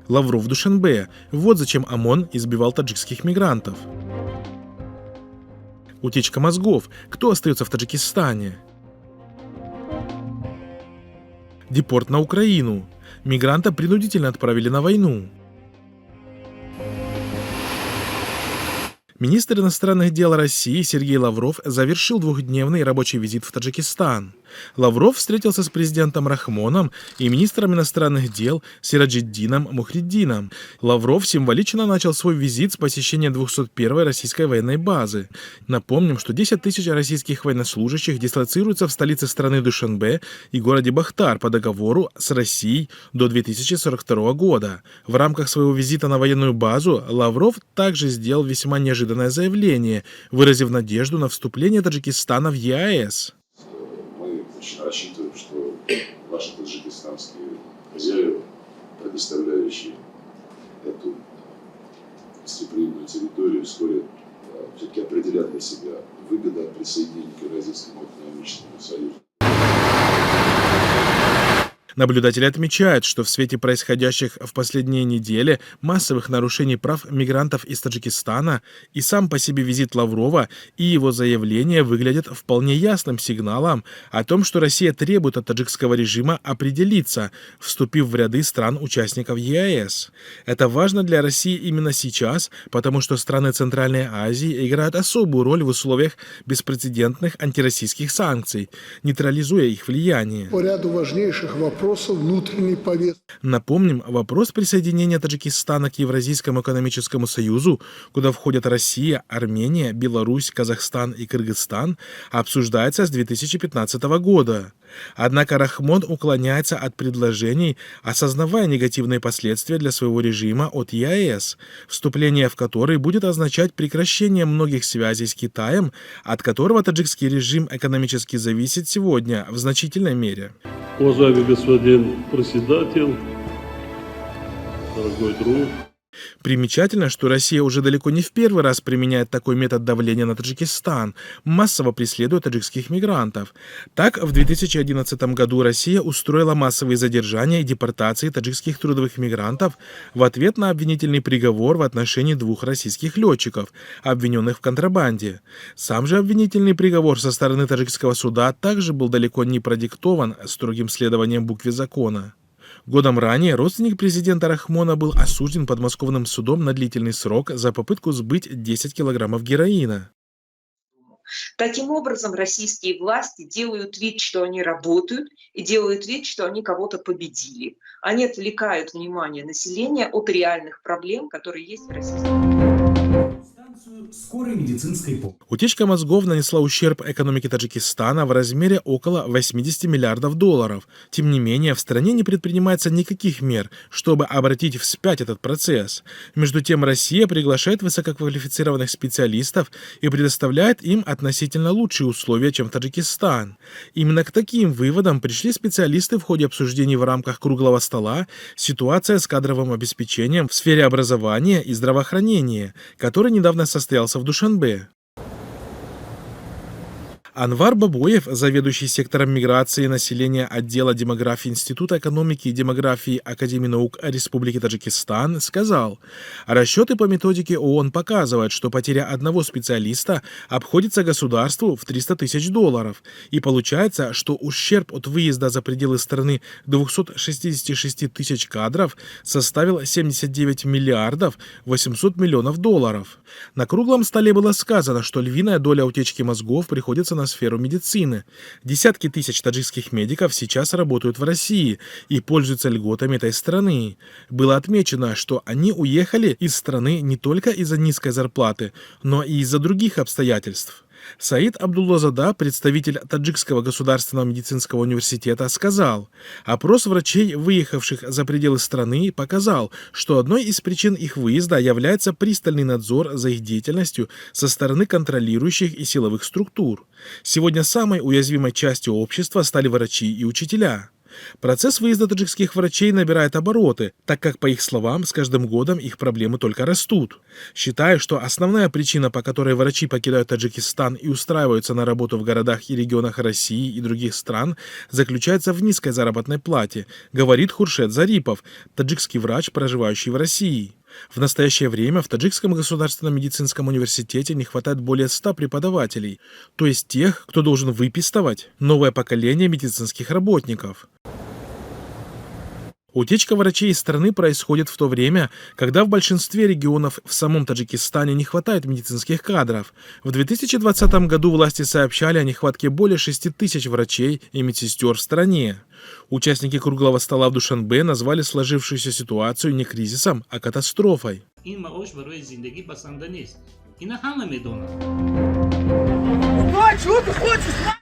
Лавров в Душанбе. Вот зачем ОМОН избивал таджикских мигрантов. Утечка мозгов. Кто остается в Таджикистане? Депорт на Украину. Мигранта принудительно отправили на войну. Министр иностранных дел России Сергей Лавров завершил двухдневный рабочий визит в Таджикистан. Лавров встретился с президентом Рахмоном и министром иностранных дел Сираджиддином Мухриддином. Лавров символично начал свой визит с посещения 201-й российской военной базы. Напомним, что 10 тысяч российских военнослужащих дислоцируются в столице страны Душанбе и городе Бахтар по договору с Россией до 2042 года. В рамках своего визита на военную базу Лавров также сделал весьма неожиданное заявление, выразив надежду на вступление Таджикистана в ЕАЭС. Мы очень рассчитываем, что ваши таджикистанские хозяева, предоставляющие эту гостеприимную территорию, вскоре все-таки определят для себя выгоды от присоединения к Евразийскому экономическому союзу. Наблюдатели отмечают, что в свете происходящих в последние недели массовых нарушений прав мигрантов из Таджикистана и сам по себе визит Лаврова и его заявления выглядят вполне ясным сигналом о том, что Россия требует от таджикского режима определиться, вступив в ряды стран-участников ЕАЭС. Это важно для России именно сейчас, потому что страны Центральной Азии играют особую роль в условиях беспрецедентных антироссийских санкций, нейтрализуя их влияние. По ряду важнейших вопросов внутренней повестки. Напомним, вопрос присоединения Таджикистана к Евразийскому экономическому союзу, куда входят Россия, Армения, Беларусь, Казахстан и Кыргызстан, обсуждается с 2015 года. Однако Рахмон уклоняется от предложений, осознавая негативные последствия для своего режима от ЕАЭС, вступление в который будет означать прекращение многих связей с Китаем, от которого таджикский режим экономически зависит сегодня в значительной мере. Уважаемый господин председатель, дорогой друг. Примечательно, что Россия уже далеко не в первый раз применяет такой метод давления на Таджикистан, массово преследуя таджикских мигрантов. Так, в 2011 году Россия устроила массовые задержания и депортации таджикских трудовых мигрантов в ответ на обвинительный приговор в отношении 2 российских летчиков, обвиненных в контрабанде. Сам же обвинительный приговор со стороны таджикского суда также был далеко не продиктован строгим следованием букве закона. Годом ранее родственник президента Рахмона был осужден подмосковным судом на длительный срок за попытку сбыть 10 килограммов героина. Таким образом, российские власти делают вид, что они работают, и делают вид, что они кого-то победили. Они отвлекают внимание населения от реальных проблем, которые есть в российском. Скорой медицинской помощи. Утечка мозгов нанесла ущерб экономике Таджикистана в размере около 80 миллиардов долларов. Тем не менее, в стране не предпринимается никаких мер, чтобы обратить вспять этот процесс. Между тем, Россия приглашает высококвалифицированных специалистов и предоставляет им относительно лучшие условия, чем Таджикистан. Именно к таким выводам пришли специалисты в ходе обсуждений в рамках круглого стола «Ситуация с кадровым обеспечением в сфере образования и здравоохранения», который недавно состоялся в Душанбе. Анвар Бабоев, заведующий сектором миграции и населения отдела демографии Института экономики и демографии Академии наук Республики Таджикистан, сказал: расчеты по методике ООН показывают, что потеря одного специалиста обходится государству в 300 тысяч долларов, и получается, что ущерб от выезда за пределы страны 266 тысяч кадров составил 79 миллиардов 800 миллионов долларов. На круглом столе было сказано, что львиная доля утечки мозгов приходится на сферу медицины. Десятки тысяч таджикских медиков сейчас работают в России и пользуются льготами этой страны. Было отмечено, что они уехали из страны не только из-за низкой зарплаты, но и из-за других обстоятельств. Саид Абдуллазада, представитель Таджикского государственного медицинского университета, сказал: опрос врачей, выехавших за пределы страны, показал, что одной из причин их выезда является пристальный надзор за их деятельностью со стороны контролирующих и силовых структур. Сегодня самой уязвимой частью общества стали врачи и учителя. Процесс выезда таджикских врачей набирает обороты, так как, по их словам, с каждым годом их проблемы только растут. Считаю, что основная причина, по которой врачи покидают Таджикистан и устраиваются на работу в городах и регионах России и других стран, заключается в низкой заработной плате, говорит Хуршед Зарипов, таджикский врач, проживающий в России. В настоящее время в Таджикском государственном медицинском университете не хватает более 100 преподавателей, то есть тех, кто должен выписывать новое поколение медицинских работников. Утечка врачей из страны происходит в то время, когда в большинстве регионов в самом Таджикистане не хватает медицинских кадров. В 2020 году власти сообщали о нехватке более 6 тысяч врачей и медсестер в стране. Участники круглого стола в Душанбе назвали сложившуюся ситуацию не кризисом, а катастрофой.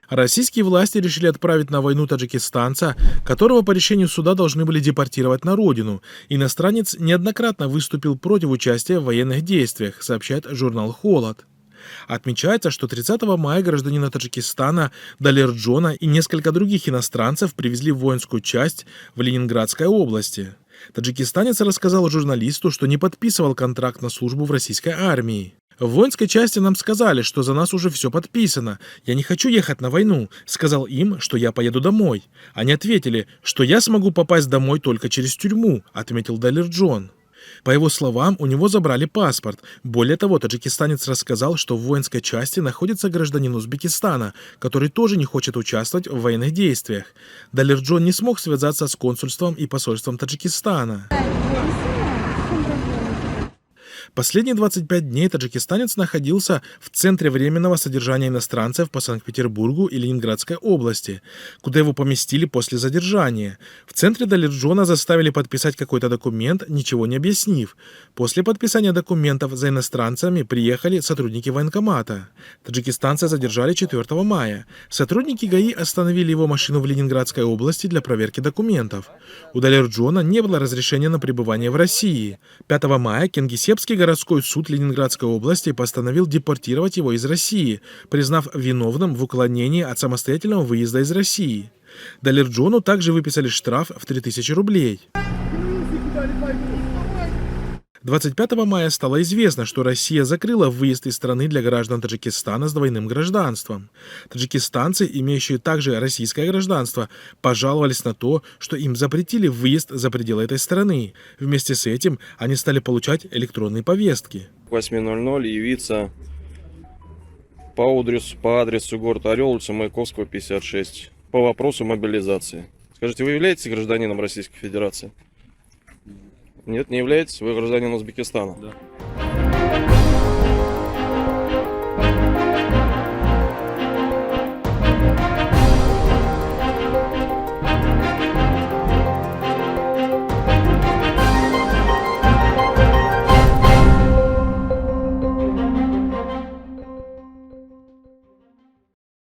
Российские власти решили отправить на войну таджикистанца, которого по решению суда должны были депортировать на родину. Иностранец неоднократно выступил против участия в военных действиях, сообщает журнал «Холод». Отмечается, что 30 мая гражданина Таджикистана Далерджона и несколько других иностранцев привезли в воинскую часть в Ленинградской области. Таджикистанец рассказал журналисту, что не подписывал контракт на службу в российской армии. В воинской части нам сказали, что за нас уже все подписано. Я не хочу ехать на войну. Сказал им, что я поеду домой. Они ответили, что я смогу попасть домой только через тюрьму, отметил Далерджон. По его словам, у него забрали паспорт. Более того, таджикистанец рассказал, что в воинской части находится гражданин Узбекистана, который тоже не хочет участвовать в военных действиях. Далерджон не смог связаться с консульством и посольством Таджикистана. Последние 25 дней таджикистанец находился в Центре временного содержания иностранцев по Санкт-Петербургу и Ленинградской области, куда его поместили после задержания. В центре Далерджона заставили подписать какой-то документ, ничего не объяснив. После подписания документов за иностранцами приехали сотрудники военкомата. Таджикистанца задержали 4 мая. Сотрудники ГАИ остановили его машину в Ленинградской области для проверки документов. У Далерджона не было разрешения на пребывание в России. 5 мая Кингисеппский городской суд Ленинградской области постановил депортировать его из России, признав виновным в уклонении от самостоятельного выезда из России. Далерджону также выписали штраф в 3000 рублей. 25 мая стало известно, что Россия закрыла выезд из страны для граждан Таджикистана с двойным гражданством. Таджикистанцы, имеющие также российское гражданство, пожаловались на то, что им запретили выезд за пределы этой страны. Вместе с этим они стали получать электронные повестки. 8:00 явиться по адресу город Орел, улица Маяковского, 56, по вопросу мобилизации. Скажите, вы являетесь гражданином Российской Федерации? Нет, не являетесь? Вы гражданин Узбекистана? Да.